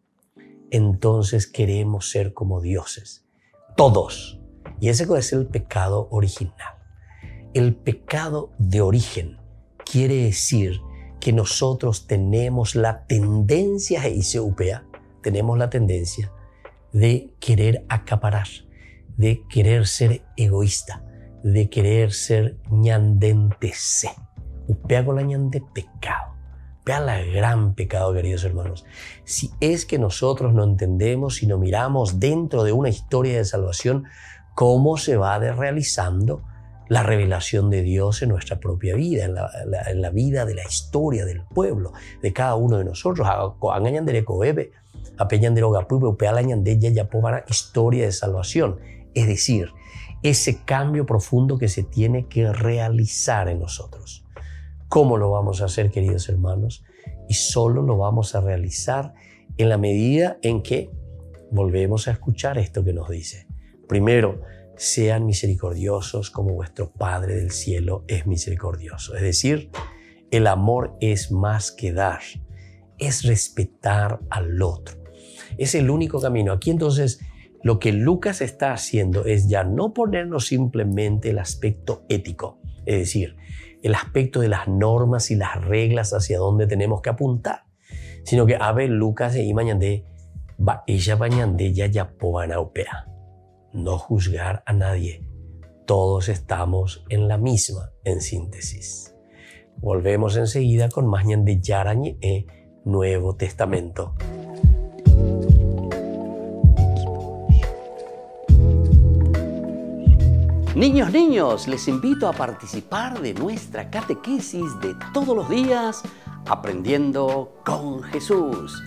Entonces queremos ser como dioses. Todos. Y ese es el pecado original. El pecado de origen quiere decir que nosotros tenemos la tendencia, tenemos la tendencia de querer acaparar, de querer ser egoísta, de querer ser ñandentese. Upea con la ñande pecado. Upea la gran pecado, queridos hermanos. Si es que nosotros no entendemos y no miramos dentro de una historia de salvación cómo se va realizando la revelación de Dios en nuestra propia vida, en la vida de la historia del pueblo, de cada uno de nosotros. Historia de salvación. Es decir, ese cambio profundo que se tiene que realizar en nosotros. ¿Cómo lo vamos a hacer, queridos hermanos? Y solo lo vamos a realizar en la medida en que volvemos a escuchar esto que nos dice. Primero, sean misericordiosos como vuestro Padre del cielo es misericordioso. Es decir, el amor es más que dar, es respetar al otro. Es el único camino. Aquí entonces lo que Lucas está haciendo es ya no ponernos simplemente el aspecto ético, es decir, el aspecto de las normas y las reglas hacia dónde tenemos que apuntar, sino que a ver, Lucas y mañande va ella bañande ya povana opera. No juzgar a nadie. Todos estamos en la misma, en síntesis. Volvemos enseguida con más ñande yarañe Nuevo Testamento. Niños, les invito a participar de nuestra catequesis de todos los días, Aprendiendo con Jesús.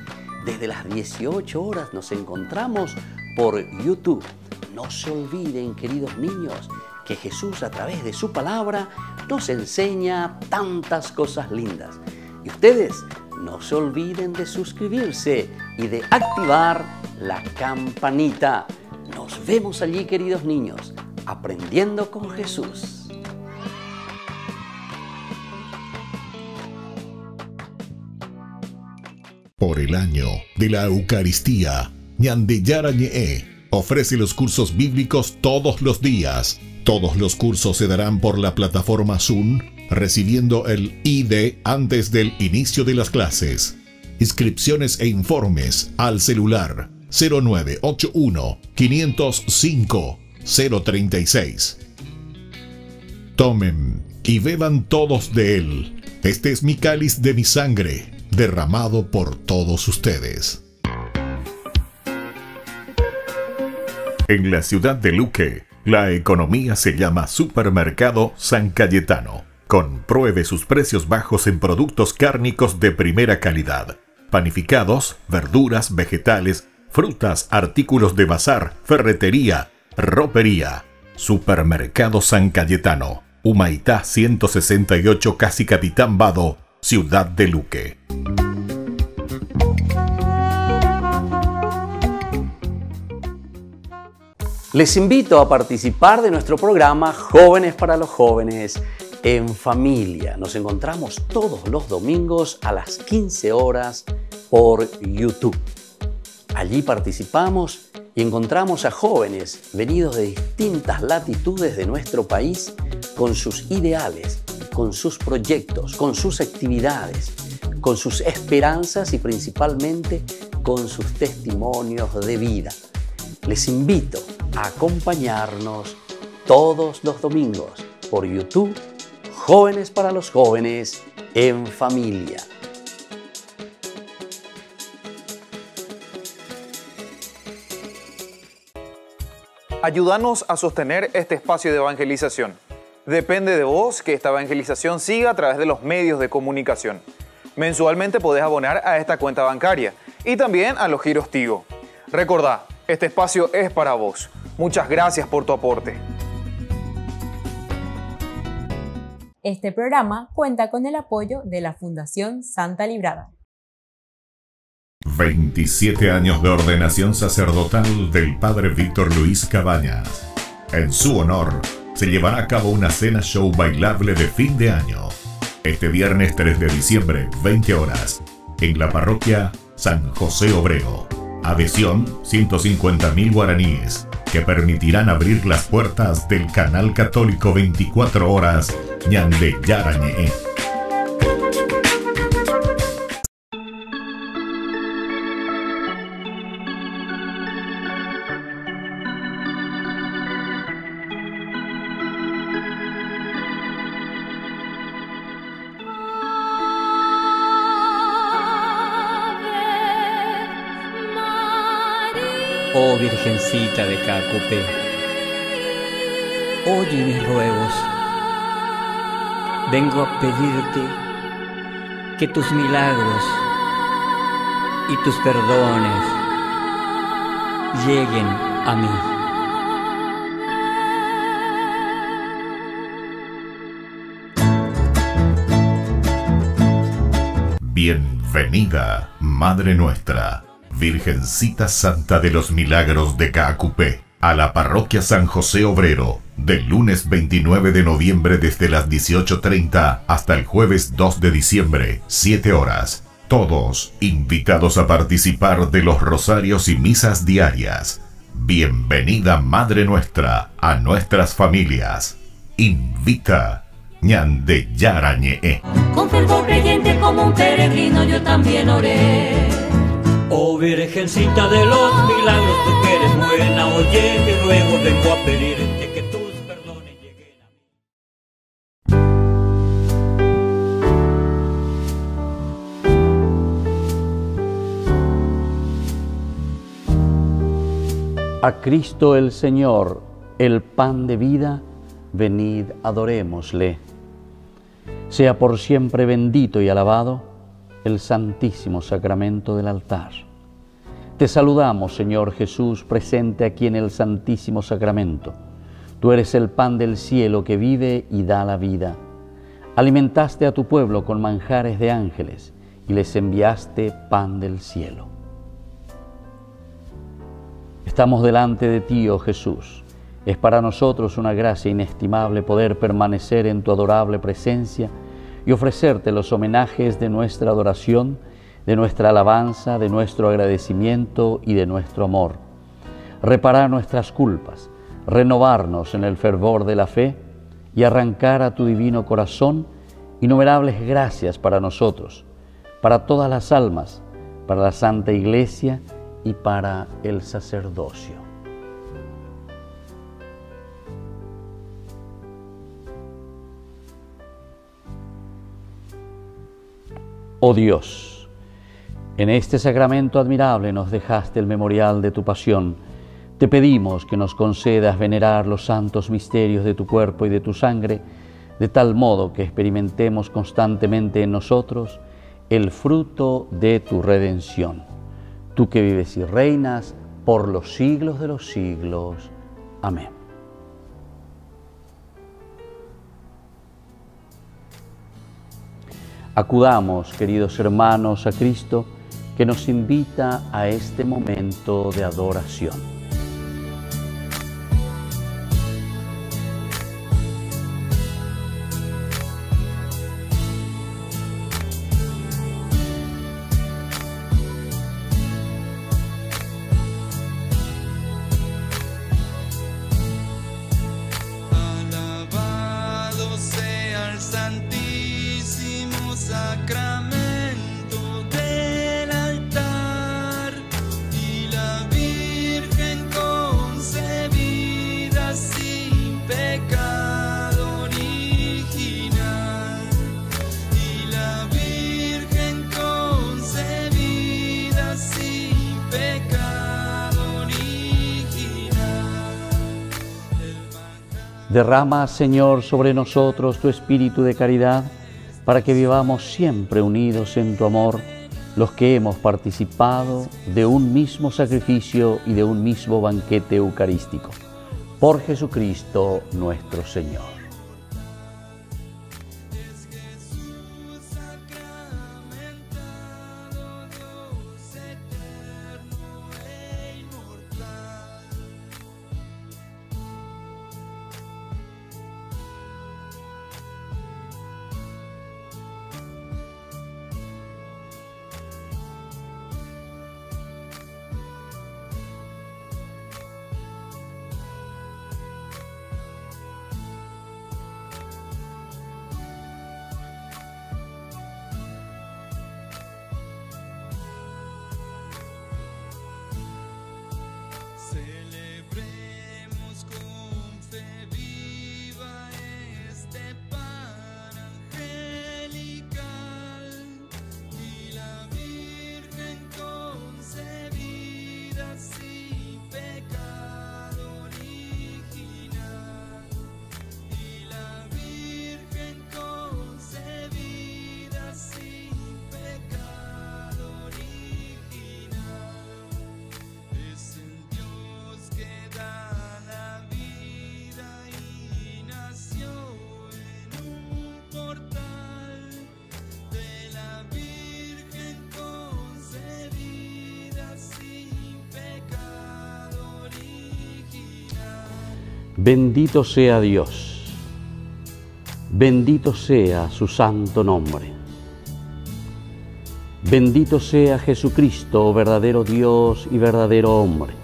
Desde las 18 horas nos encontramos por YouTube. No se olviden, queridos niños, que Jesús a través de su palabra nos enseña tantas cosas lindas. Y ustedes no se olviden de suscribirse y de activar la campanita. Nos vemos allí, queridos niños, aprendiendo con Jesús. Por el año de la Eucaristía, Ñandeyara Ñe'e ofrece los cursos bíblicos todos los días. Todos los cursos se darán por la plataforma Zoom, recibiendo el ID antes del inicio de las clases. Inscripciones e informes al celular 0981 505 036. Tomen y beban todos de él. Este es mi cáliz de mi sangre, derramado por todos ustedes. En la ciudad de Luque, la economía se llama Supermercado San Cayetano. Compruebe sus precios bajos en productos cárnicos de primera calidad. Panificados, verduras, vegetales, frutas, artículos de bazar, ferretería, ropería. Supermercado San Cayetano. Humaitá 168, Casi Capitán Vado, Ciudad de Luque. Les invito a participar de nuestro programa Jóvenes para los Jóvenes en Familia. Nos encontramos todos los domingos a las 15 horas por YouTube. Allí participamos y encontramos a jóvenes venidos de distintas latitudes de nuestro país con sus ideales, con sus proyectos, con sus actividades, con sus esperanzas y principalmente con sus testimonios de vida. Les invito a acompañarnos todos los domingos por YouTube, Jóvenes para los Jóvenes en Familia. Ayúdanos a sostener este espacio de evangelización. Depende de vos que esta evangelización siga a través de los medios de comunicación. Mensualmente podés abonar a esta cuenta bancaria y también a los giros Tigo. Recordá, este espacio es para vos. Muchas gracias por tu aporte. Este programa cuenta con el apoyo de la Fundación Santa Librada. 27 años de ordenación sacerdotal del Padre Víctor Luis Cabañas. En su honor, se llevará a cabo una cena show bailable de fin de año. Este viernes 3 de diciembre, 20 horas, en la parroquia San José Obrero. Adhesión, 150.000 guaraníes, que permitirán abrir las puertas del canal católico 24 horas Ñande Yarañe. Oh Virgencita de Cacupé, oye mis ruegos. Vengo a pedirte que tus milagros y tus perdones lleguen a mí. Bienvenida, Madre Nuestra, Virgencita Santa de los Milagros de Caacupé, a la parroquia San José Obrero, del lunes 29 de noviembre desde las 18:30 hasta el jueves 2 de diciembre, 7 horas. Todos invitados a participar de los rosarios y misas diarias. Bienvenida, Madre Nuestra, a nuestras familias. Invita Ñande Yarañe. Con fervor creyente como un peregrino yo también oré. Oh Virgencita de los Milagros, tú que eres buena, oye mi ruego, vengo a pedirte que tus perdones lleguen a mí. A Cristo el Señor, el pan de vida, venid, adorémosle. Sea por siempre bendito y alabado el santísimo sacramento del altar. Te saludamos, Señor Jesús, presente aquí en el santísimo sacramento. Tú eres el pan del cielo que vive y da la vida. Alimentaste a tu pueblo con manjares de ángeles y les enviaste pan del cielo. Estamos delante de ti, oh Jesús. Es para nosotros una gracia inestimable poder permanecer en tu adorable presencia y ofrecerte los homenajes de nuestra adoración, de nuestra alabanza, de nuestro agradecimiento y de nuestro amor. Reparar nuestras culpas, renovarnos en el fervor de la fe y arrancar a tu divino corazón innumerables gracias para nosotros, para todas las almas, para la Santa Iglesia y para el sacerdocio. Oh Dios, en este sacramento admirable nos dejaste el memorial de tu pasión. Te pedimos que nos concedas venerar los santos misterios de tu cuerpo y de tu sangre, de tal modo que experimentemos constantemente en nosotros el fruto de tu redención. Tú que vives y reinas por los siglos de los siglos. Amén. Acudamos, queridos hermanos, a Cristo, que nos invita a este momento de adoración. Derrama, Señor, sobre nosotros tu espíritu de caridad, para que vivamos siempre unidos en tu amor, los que hemos participado de un mismo sacrificio y de un mismo banquete eucarístico. Por Jesucristo nuestro Señor. Bendito sea Dios, bendito sea su santo nombre. Bendito sea Jesucristo, verdadero Dios y verdadero hombre.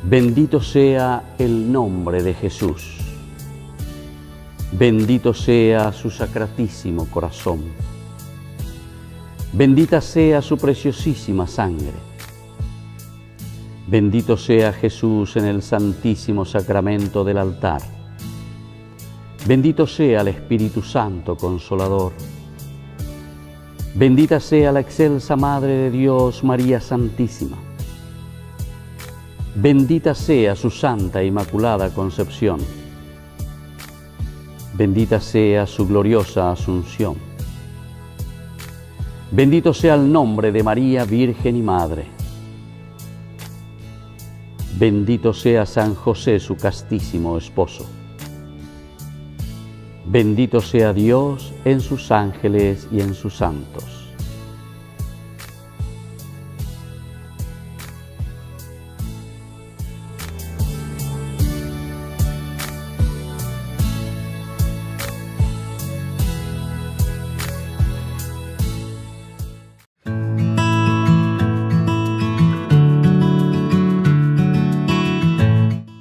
Bendito sea el nombre de Jesús. Bendito sea su sacratísimo corazón. Bendita sea su preciosísima sangre. Bendito sea Jesús en el santísimo sacramento del altar. Bendito sea el Espíritu Santo Consolador. Bendita sea la excelsa Madre de Dios, María Santísima. Bendita sea su Santa e Inmaculada Concepción. Bendita sea su gloriosa Asunción. Bendito sea el nombre de María, Virgen y Madre. Bendito sea San José, su castísimo esposo. Bendito sea Dios en sus ángeles y en sus santos.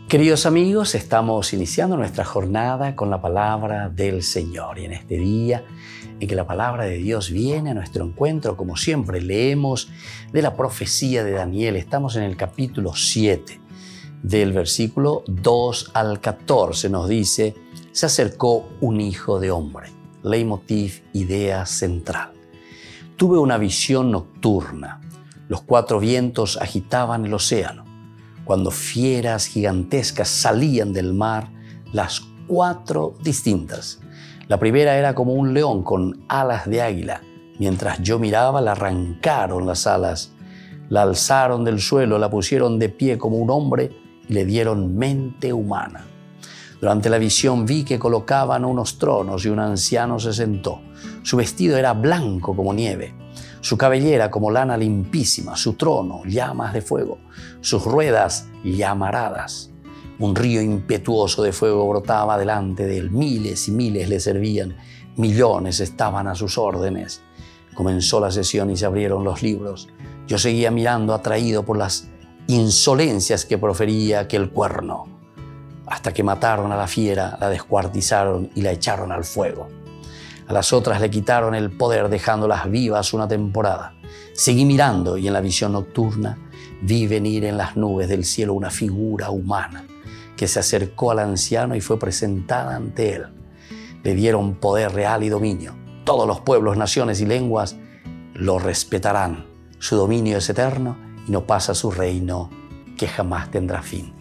Queridos amigos, estamos iniciando nuestra jornada con la palabra del Señor. Y en este día en que la palabra de Dios viene a nuestro encuentro, como siempre, leemos de la profecía de Daniel. Estamos en el capítulo 7, del versículo 2 al 14. Nos dice: se acercó un hijo de hombre. Leitmotiv, idea central. Tuve una visión nocturna. Los cuatro vientos agitaban el océano. Cuando fieras gigantescas salían del mar, las cuatro distintas. La primera era como un león con alas de águila. Mientras yo miraba, le arrancaron las alas, la alzaron del suelo, la pusieron de pie como un hombre y le dieron mente humana. Durante la visión vi que colocaban unos tronos y un anciano se sentó. Su vestido era blanco como nieve, su cabellera como lana limpísima, su trono llamas de fuego, sus ruedas llamaradas. Un río impetuoso de fuego brotaba delante de él. Miles y miles le servían, millones estaban a sus órdenes. Comenzó la sesión y se abrieron los libros. Yo seguía mirando atraído por las insolencias que profería aquel cuerno, hasta que mataron a la fiera, la descuartizaron y la echaron al fuego. A las otras le quitaron el poder dejándolas vivas una temporada. Seguí mirando y en la visión nocturna vi venir en las nubes del cielo una figura humana que se acercó al anciano y fue presentada ante él. Le dieron poder real y dominio. Todos los pueblos, naciones y lenguas lo respetarán. Su dominio es eterno y no pasa su reino, que jamás tendrá fin.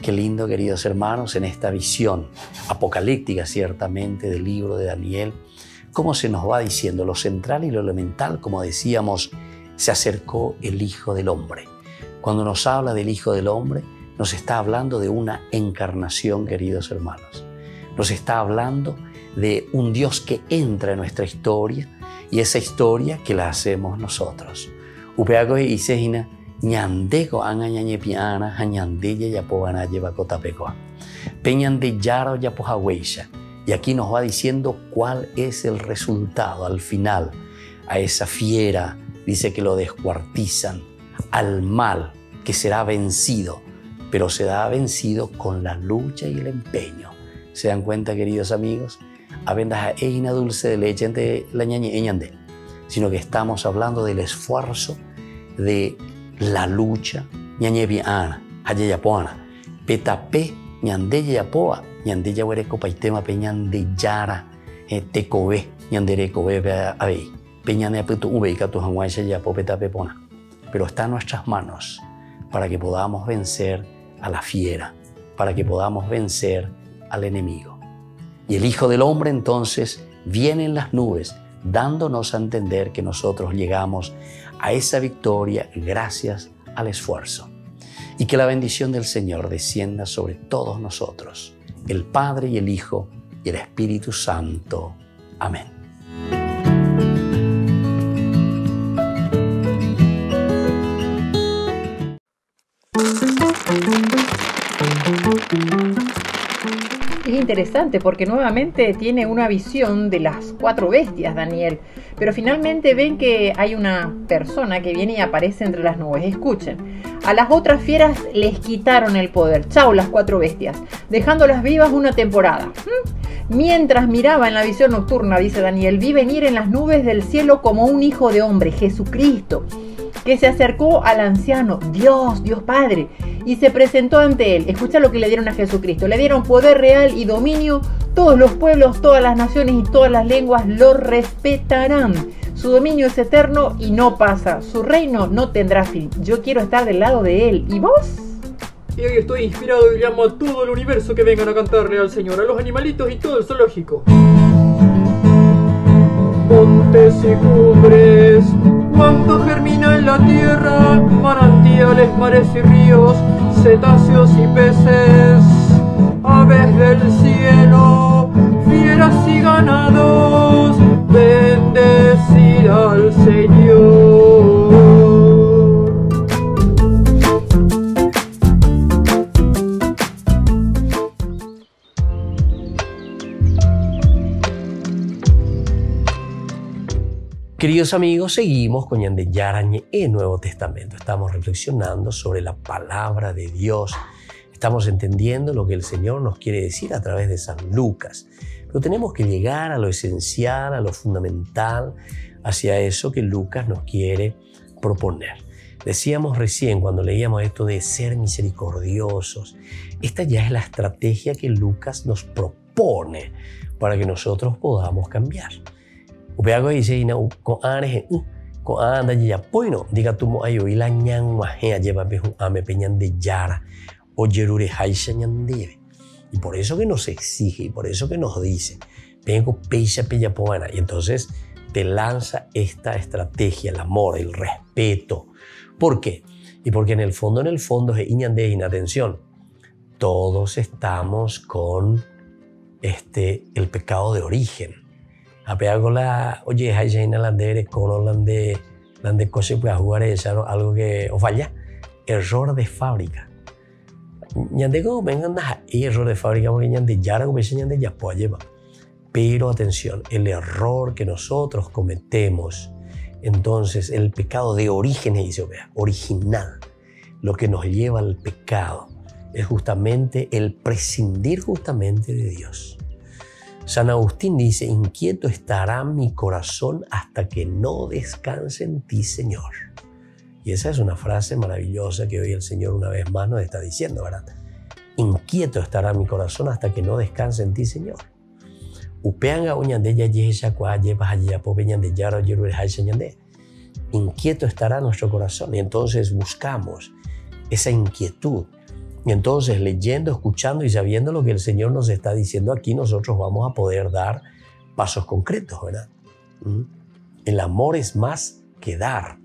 Qué lindo, queridos hermanos, en esta visión apocalíptica ciertamente del libro de Daniel, cómo se nos va diciendo lo central y lo elemental, como decíamos, se acercó el Hijo del Hombre. Cuando nos habla del Hijo del Hombre, nos está hablando de una encarnación, queridos hermanos. Nos está hablando de un Dios que entra en nuestra historia y esa historia que la hacemos nosotros. Upeaco y Sejina, ñandeko anga ñañepiana, añandella yapobana llevacotapecoa. Peñan de yaro yapojahueisha. Y aquí nos va diciendo cuál es el resultado al final. A esa fiera dice que lo descuartizan, al mal que será vencido, pero será vencido con la lucha y el empeño. ¿Se dan cuenta, queridos amigos? Avendaja eina dulce de leche entre la ñañe eñande, sino que estamos hablando del esfuerzo, de la lucha, ñañe biana, hayayapoana, petape, ñande yapoa, ñande yahuereco paitema peñande yara, tecobe, ñandere cobe abei, peñane aputu ubeica tu hanguaisha yapo petape pona. Pero está en nuestras manos para que podamos vencer a la fiera, para que podamos vencer al enemigo. Y el Hijo del Hombre entonces viene en las nubes, dándonos a entender que nosotros llegamos a esa victoria gracias al esfuerzo. Y que la bendición del Señor descienda sobre todos nosotros, el Padre y el Hijo y el Espíritu Santo. Amén. Es interesante porque nuevamente tiene una visión de las 4 bestias, Daniel, pero finalmente ven que hay una persona que viene y aparece entre las nubes. Escuchen, a las otras fieras les quitaron el poder, chao las 4 bestias, dejándolas vivas una temporada. Mientras miraba en la visión nocturna, dice Daniel, vi venir en las nubes del cielo como un hijo de hombre, Jesucristo, que se acercó al anciano, Dios Padre, y se presentó ante él. Escucha lo que le dieron a Jesucristo. Le dieron poder real y dominio. Todos los pueblos, todas las naciones y todas las lenguas lo respetarán. Su dominio es eterno y no pasa. Su reino no tendrá fin. Yo quiero estar del lado de él. ¿Y vos? Y hoy estoy inspirado y llamo a todo el universo que vengan a cantarle al Señor, a los animalitos y todo el zoológico. Montes y cumbres, cuando germina en la tierra, manantiales, mares y ríos, cetáceos y peces, aves del cielo, fieras y ganados, bendecid al Señor. Queridos amigos, seguimos con Ñande Yarañe en Nuevo Testamento. Estamos reflexionando sobre la palabra de Dios. Estamos entendiendo lo que el Señor nos quiere decir a través de San Lucas. Pero tenemos que llegar a lo esencial, a lo fundamental, hacia eso que Lucas nos quiere proponer. Decíamos recién cuando leíamos esto de ser misericordiosos. Esta ya es la estrategia que Lucas nos propone para que nosotros podamos cambiar. Upeago dice ina ko ane ko anda ya poino diga tumo ayo ila ñan maje lleva beju ame peñan de yara o yerure haisha ñandebe. Y por eso que nos exige y por eso que nos dice vengo peisha pella poana, y entonces te lanza esta estrategia, el amor, el respeto. ¿Por qué? Y porque en el fondo es iñande, atención, todos estamos con el pecado de origen. Apeagola, oye, hay gente landere con lande cosas para jugar algo que o falla, error de fábrica. Ñandego vengan a error de fábrica porque ñande yara como se ñande ya puede llevar. Pero atención, el error que nosotros cometemos, entonces el pecado de origen, dice, original, lo que nos lleva al pecado es justamente el prescindir justamente de Dios. San Agustín dice, inquieto estará mi corazón hasta que no descanse en ti, Señor. Y esa es una frase maravillosa que hoy el Señor una vez más nos está diciendo, ¿verdad? Inquieto estará mi corazón hasta que no descanse en ti, Señor. Inquieto estará nuestro corazón. Y entonces buscamos esa inquietud. Y entonces leyendo, escuchando y sabiendo lo que el Señor nos está diciendo aquí, nosotros vamos a poder dar pasos concretos, ¿verdad? El amor es más que dar,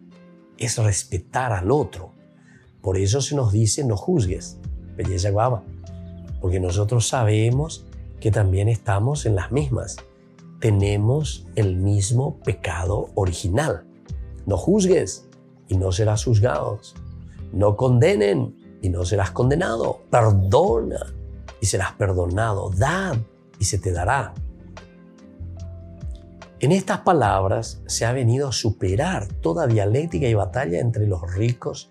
es respetar al otro. Por eso se nos dice no juzgues, belleza guava, porque nosotros sabemos que también estamos en las mismas. Tenemos el mismo pecado original. No juzgues y no serás juzgado. No condenen y no serás condenado. Perdona y serás perdonado. Dad y se te dará. En estas palabras se ha venido a superar toda dialéctica y batalla entre los ricos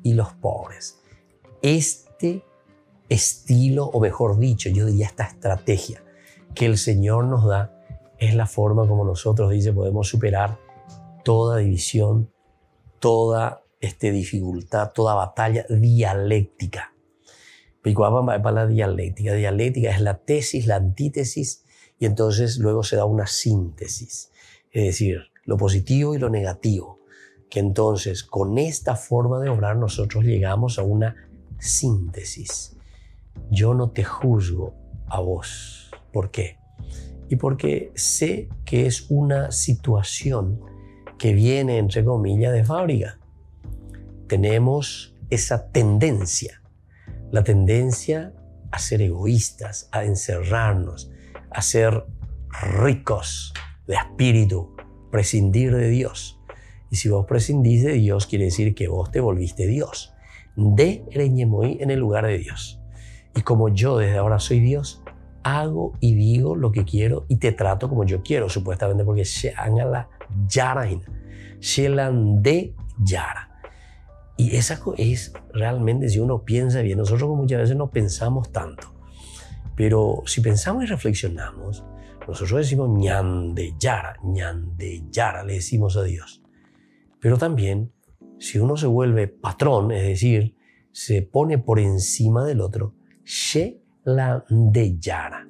y los pobres. Este estilo, o mejor dicho, yo diría esta estrategia que el Señor nos da, es la forma como nosotros, dice, podemos superar toda división, toda dificultad, toda batalla dialéctica. Para la dialéctica. Dialéctica es la tesis, la antítesis, y entonces luego se da una síntesis. Es decir, lo positivo y lo negativo. Que entonces con esta forma de obrar nosotros llegamos a una síntesis. Yo no te juzgo a vos. ¿Por qué? Y porque sé que es una situación que viene, entre comillas, de fábrica. Tenemos esa tendencia, la tendencia a ser egoístas, a encerrarnos, a ser ricos de espíritu, prescindir de Dios. Y si vos prescindís de Dios, quiere decir que vos te volviste Dios. De Reñemoí en el lugar de Dios. Y como yo desde ahora soy Dios, hago y digo lo que quiero y te trato como yo quiero, supuestamente porque se haga la yaraina, se la de yara. Y esa es realmente, si uno piensa bien, nosotros muchas veces no pensamos tanto, pero si pensamos y reflexionamos, nosotros decimos ñande yara, le decimos a Dios. Pero también, si uno se vuelve patrón, es decir, se pone por encima del otro, she la de yara.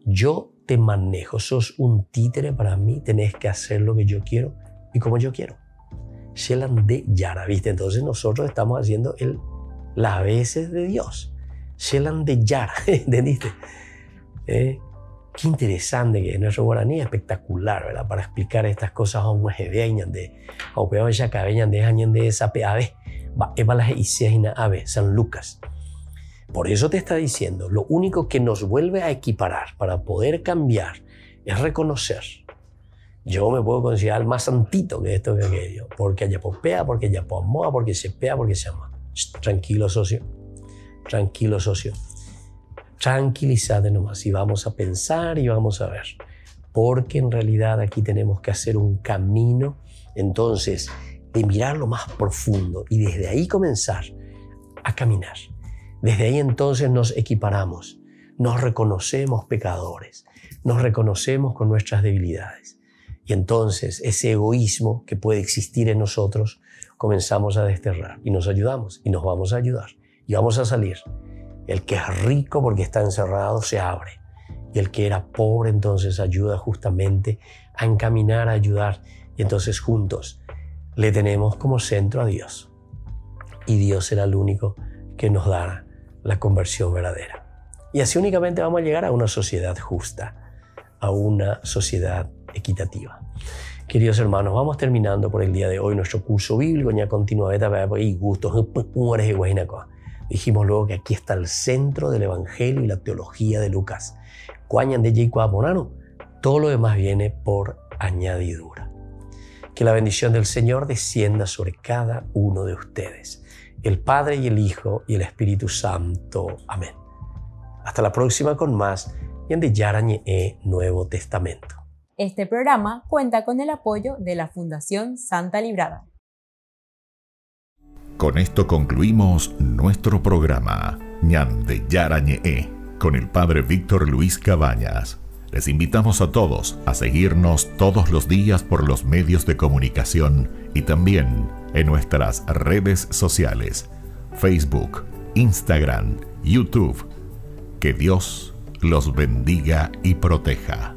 Yo te manejo, sos un títere para mí, tenés que hacer lo que yo quiero y como yo quiero. Shelan de Yara, ¿viste? Entonces nosotros estamos haciendo las veces de Dios. Shelan de Yara, ¿entendiste? Qué interesante que nuestro guaraní es espectacular, ¿verdad? Para explicar estas cosas a un jeveñan de aupeo ya cabeñan de añan de esa ave, va evalas y seina ave San Lucas. Por eso te está diciendo, lo único que nos vuelve a equiparar para poder cambiar es reconocer. Yo me puedo considerar más santito que esto que aquello, porque allá popea, porque allá pomoa, porque se pea, porque se ama. Tranquilo, socio. Tranquilo, socio. Tranquilízate nomás y vamos a pensar y vamos a ver. Porque en realidad aquí tenemos que hacer un camino, entonces, de mirar lo más profundo y desde ahí comenzar a caminar. Desde ahí entonces nos equiparamos, nos reconocemos pecadores, nos reconocemos con nuestras debilidades. Y entonces ese egoísmo que puede existir en nosotros comenzamos a desterrar y nos ayudamos y nos vamos a ayudar y vamos a salir. El que es rico porque está encerrado se abre y el que era pobre entonces ayuda justamente a encaminar, a ayudar y entonces juntos le tenemos como centro a Dios y Dios será el único que nos dará la conversión verdadera. Y así únicamente vamos a llegar a una sociedad justa, a una sociedad equitativa. Queridos hermanos, vamos terminando por el día de hoy nuestro curso bíblico. Ya continúa y gustos. Dijimos luego que aquí está el centro del Evangelio y la teología de Lucas. Cuañan de Jacob Bonano, todo lo demás viene por añadidura. Que la bendición del Señor descienda sobre cada uno de ustedes, el Padre y el Hijo y el Espíritu Santo. Amén. Hasta la próxima con más Ñande Yarañe Nuevo Testamento. Este programa cuenta con el apoyo de la Fundación Santa Librada. Con esto concluimos nuestro programa Ñande Yarañe con el Padre Víctor Luis Cabañas. Les invitamos a todos a seguirnos todos los días por los medios de comunicación y también en nuestras redes sociales, Facebook, Instagram, YouTube. Que Dios los bendiga y proteja.